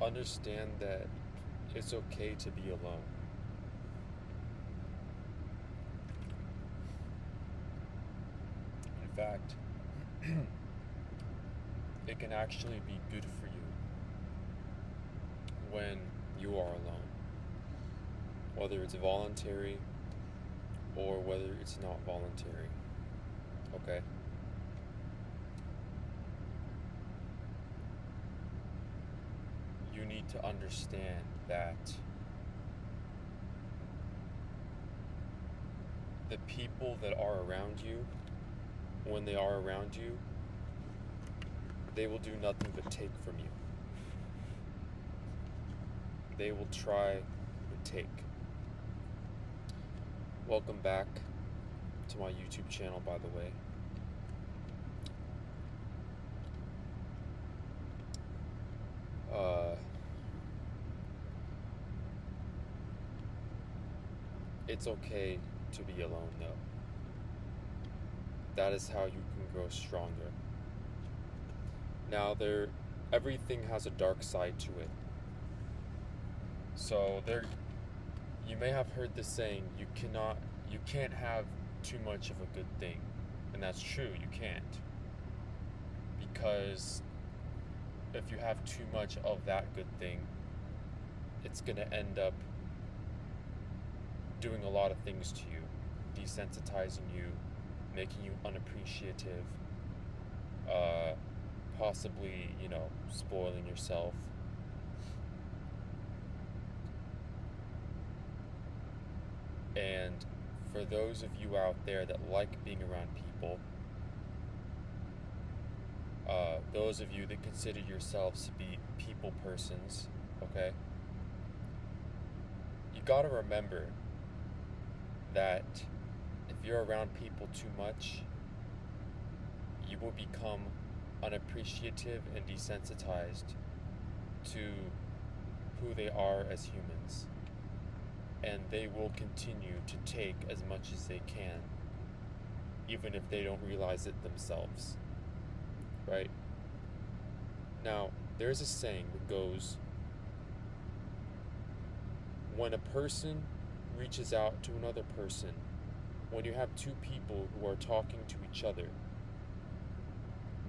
understand that it's okay to be alone. In fact, it can actually be good for you when you are alone, whether it's voluntary or whether it's not voluntary. Okay? You need to understand that the people that are around you, when they are around you, they will do nothing but take from you. They will try to take. Welcome back to my YouTube channel, by the way. It's okay to be alone, though. That is how you can grow stronger. Now, everything has a dark side to it. So you may have heard the saying, you can't have too much of a good thing. And that's true, you can't. Because if you have too much of that good thing, it's going to end up doing a lot of things to you, desensitizing you, making you unappreciative, possibly, spoiling yourself. And for those of you out there that like being around people, those of you that consider yourselves to be people persons, okay, you gotta remember that if you're around people too much, you will become unappreciative and desensitized to who they are as humans. And they will continue to take as much as they can, even if they don't realize it themselves. Right? Now, there's a saying that goes, when a person reaches out to another person, when you have two people who are talking to each other,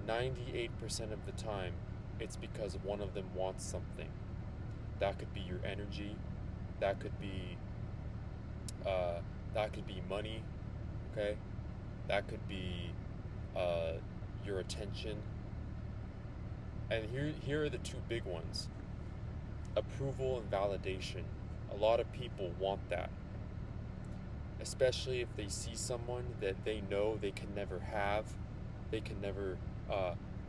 98% of the time, it's because one of them wants something. That could be your energy, that could be money, okay? That could be your attention. And here are the two big ones. Approval and validation. A lot of people want that. Especially if they see someone that they know they can never have, they can never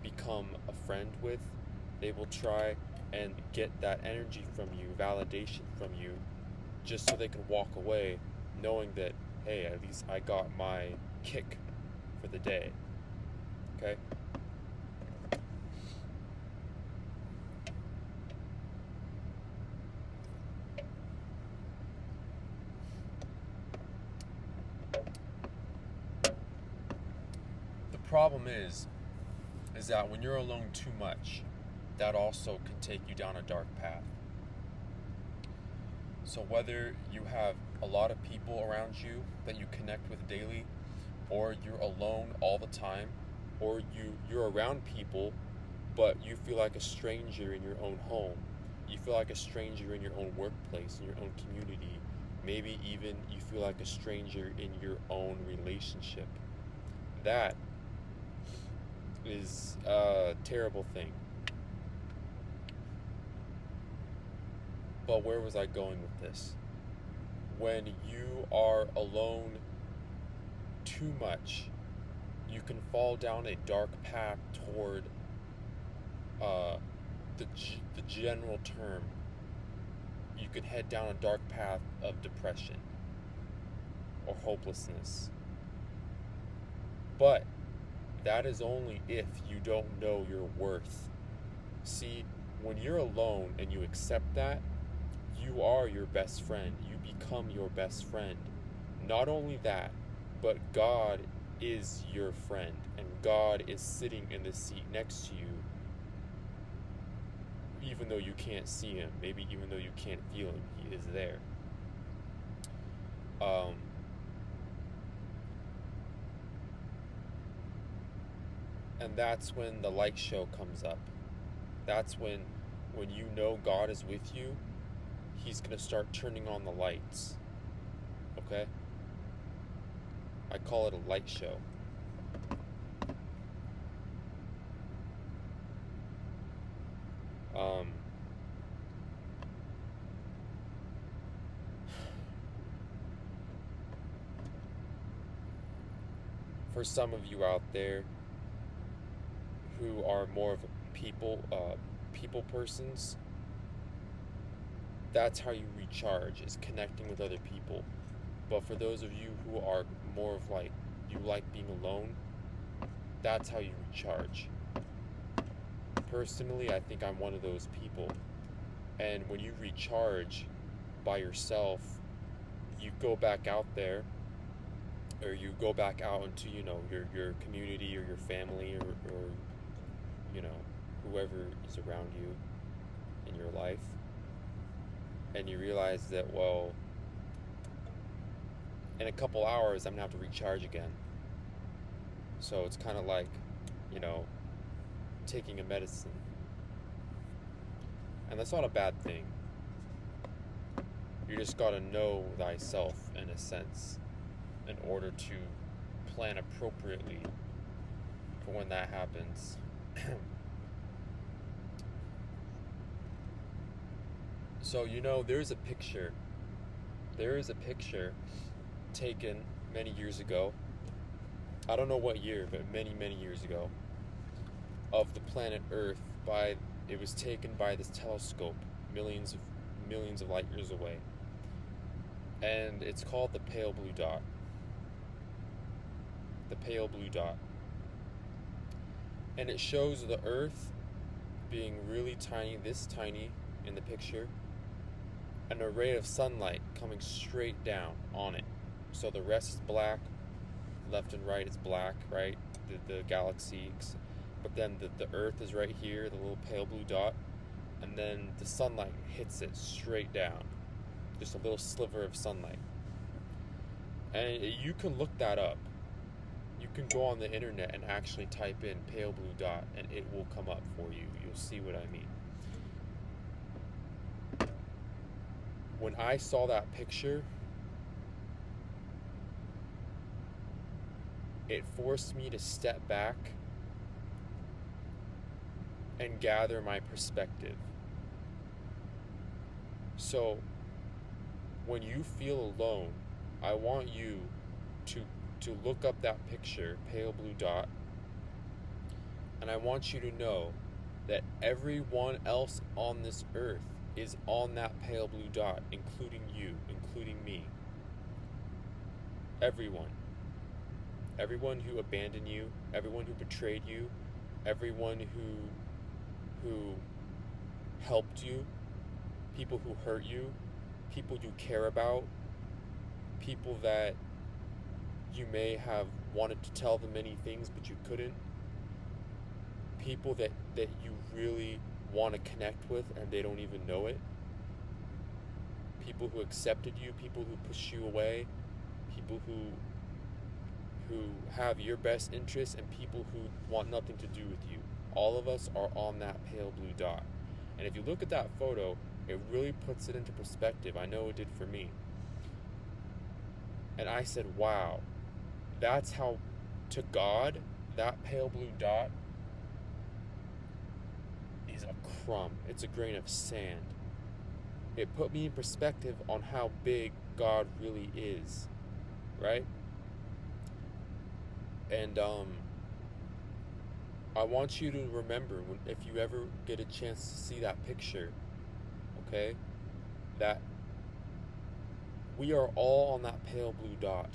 become a friend with. They will try and get that energy from you, validation from you, just so they can walk away knowing that, hey, at least I got my kick for the day. Okay? The problem is that when you're alone too much, that also can take you down a dark path. So whether you have a lot of people around you that you connect with daily, or you're alone all the time, or you're around people, but you feel like a stranger in your own home, you feel like a stranger in your own workplace, in your own community, maybe even you feel like a stranger in your own relationship, that is a terrible thing. But where was I going with this? When you are alone too much, you can fall down a dark path toward the general term. You could head down a dark path of depression or hopelessness. But that is only if you don't know your worth. See, when you're alone and you accept that, you are your best friend. You become your best friend. Not only that, but God is your friend, and God is sitting in the seat next to you, even though you can't see him, maybe even though you can't feel him, he is there. Um, and that's when the light show comes up. That's when you know God is with you, he's going to start turning on the lights. Okay? I call it a light show. For some of you out there who are more of a people persons, that's how you recharge, is connecting with other people. But for those of you who are more of like, you like being alone, that's how you recharge. Personally, I think I'm one of those people. And when you recharge by yourself, you go back out there, or you go back out into, your community or your family, or whoever is around you in your life, and you realize that, well, in a couple hours I'm gonna have to recharge again. So it's kind of like, taking a medicine. And that's not a bad thing. You just gotta know thyself, in a sense, in order to plan appropriately for when that happens. So, there is a picture taken many years ago. I don't know what year, but many, many years ago, of the planet Earth. It was taken by this telescope millions of light years away. And it's called the Pale Blue Dot. The Pale Blue Dot. And it shows the Earth being really tiny, this tiny in the picture, an array of sunlight coming straight down on it. So the rest is black, left and right is black, right? The galaxy. But then the Earth is right here, the little pale blue dot, and then the sunlight hits it straight down. Just a little sliver of sunlight. And you can look that up. You can go on the internet and actually type in pale blue dot, and it will come up for you. You'll see what I mean. When I saw that picture, it forced me to step back and gather my perspective. So, when you feel alone, I want you to look up that picture, pale blue dot, and I want you to know that everyone else on this earth is on that pale blue dot, including you, including me. Everyone. Everyone who abandoned you, everyone who betrayed you, everyone who helped you, people who hurt you, people you care about, people that you may have wanted to tell them many things but you couldn't, people that you really want to connect with and they don't even know it, people who accepted you, people who pushed you away, people who have your best interests, and people who want nothing to do with you. All of us are on that pale blue dot. And if you look at that photo, it really puts it into perspective. I know it did for me. And I said, wow, that's how, to God, that pale blue dot is a crumb. It's a grain of sand. It put me in perspective on how big God really is, right? And I want you to remember, if you ever get a chance to see that picture, okay, that we are all on that pale blue dot.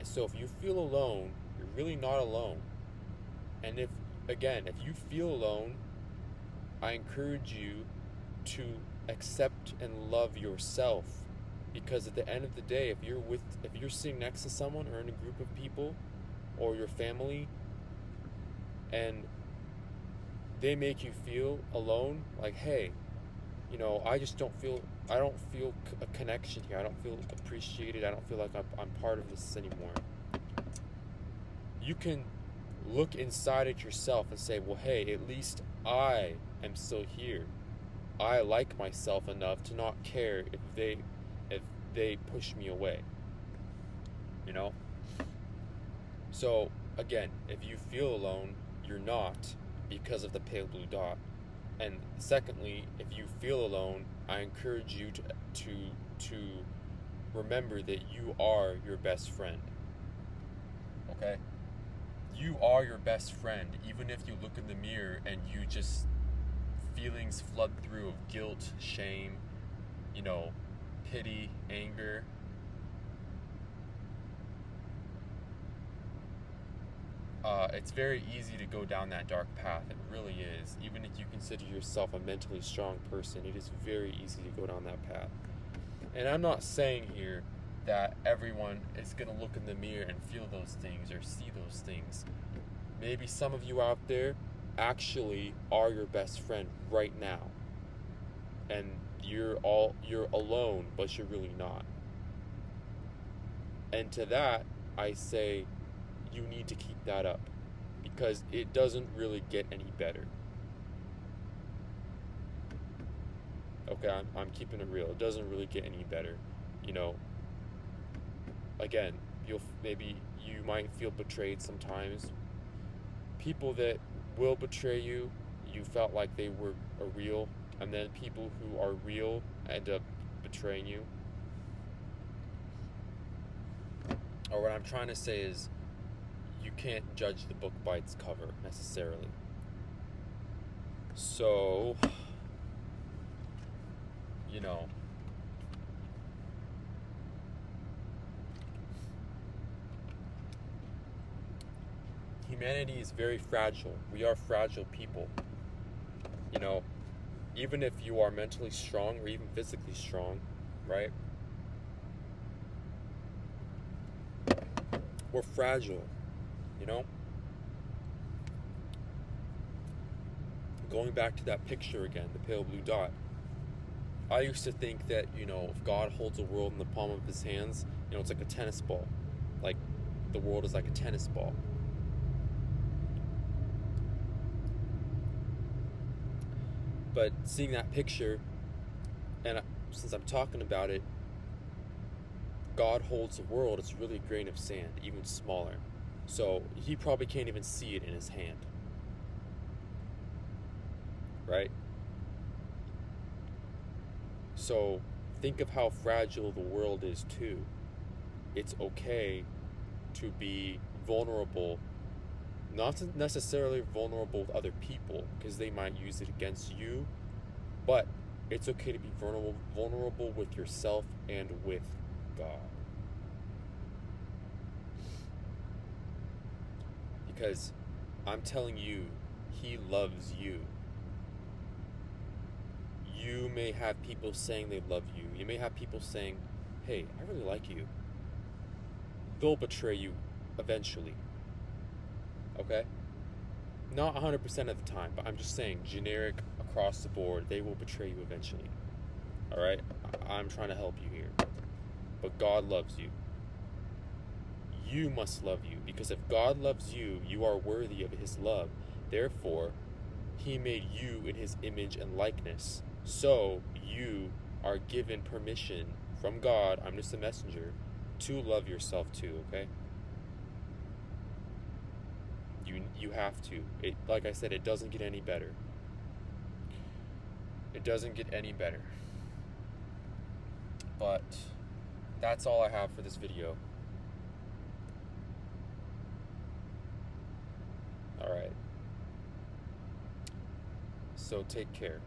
And so if you feel alone, you're really not alone. And if you feel alone, I encourage you to accept and love yourself. Because at the end of the day, if you're sitting next to someone or in a group of people or your family, and they make you feel alone, like, hey, you know, I don't feel a connection here. I don't feel appreciated. I don't feel like I'm part of this anymore. You can look inside at yourself and say, well, hey, at least I am still here. I like myself enough to not care if they push me away. You know? So, again, if you feel alone, you're not, because of the pale blue dot. And secondly, if you feel alone, I encourage you to remember that you are your best friend. Okay? You are your best friend, even if you look in the mirror and you just feelings flood through of guilt, shame, you know, pity, anger. It's very easy to go down that dark path. It really is. Even if you consider yourself a mentally strong person, it is very easy to go down that path. And I'm not saying here that everyone is going to look in the mirror and feel those things or see those things. Maybe some of you out there actually are your best friend right now. And you're alone, but you're really not. And to that, I say you need to keep that up, because it doesn't really get any better. Okay, I'm keeping it real. It doesn't really get any better. You know, again, maybe you might feel betrayed sometimes. People that will betray you, you felt like they were real, and then people who are real end up betraying you. Or what I'm trying to say is, you can't judge the book by its cover necessarily. So, you know, humanity is very fragile. We are fragile people. You know, even if you are mentally strong or even physically strong, right? We're fragile, you know? Going back to that picture again, the pale blue dot. I used to think that, you know, if God holds the world in the palm of his hands, you know, it's like a tennis ball. Like, the world is like a tennis ball. But seeing that picture, and since I'm talking about it, God holds the world, it's really a grain of sand, even smaller. So he probably can't even see it in his hand. Right? So think of how fragile the world is too. It's okay to be vulnerable, not necessarily vulnerable with other people, because they might use it against you, but it's okay to be vulnerable with yourself and with God. Because I'm telling you, he loves you. You may have people saying they love you. You may have people saying, hey, I really like you. They'll betray you eventually. Okay? Not 100% of the time, but I'm just saying, generic, across the board, they will betray you eventually. Alright? I'm trying to help you here. But God loves you. You must love you, because if God loves you, you are worthy of his love. Therefore, he made you in his image and likeness. So, you are given permission from God, I'm just a messenger, to love yourself too, okay? You have to. Like I said, it doesn't get any better. It doesn't get any better. But that's all I have for this video. Alright. So take care.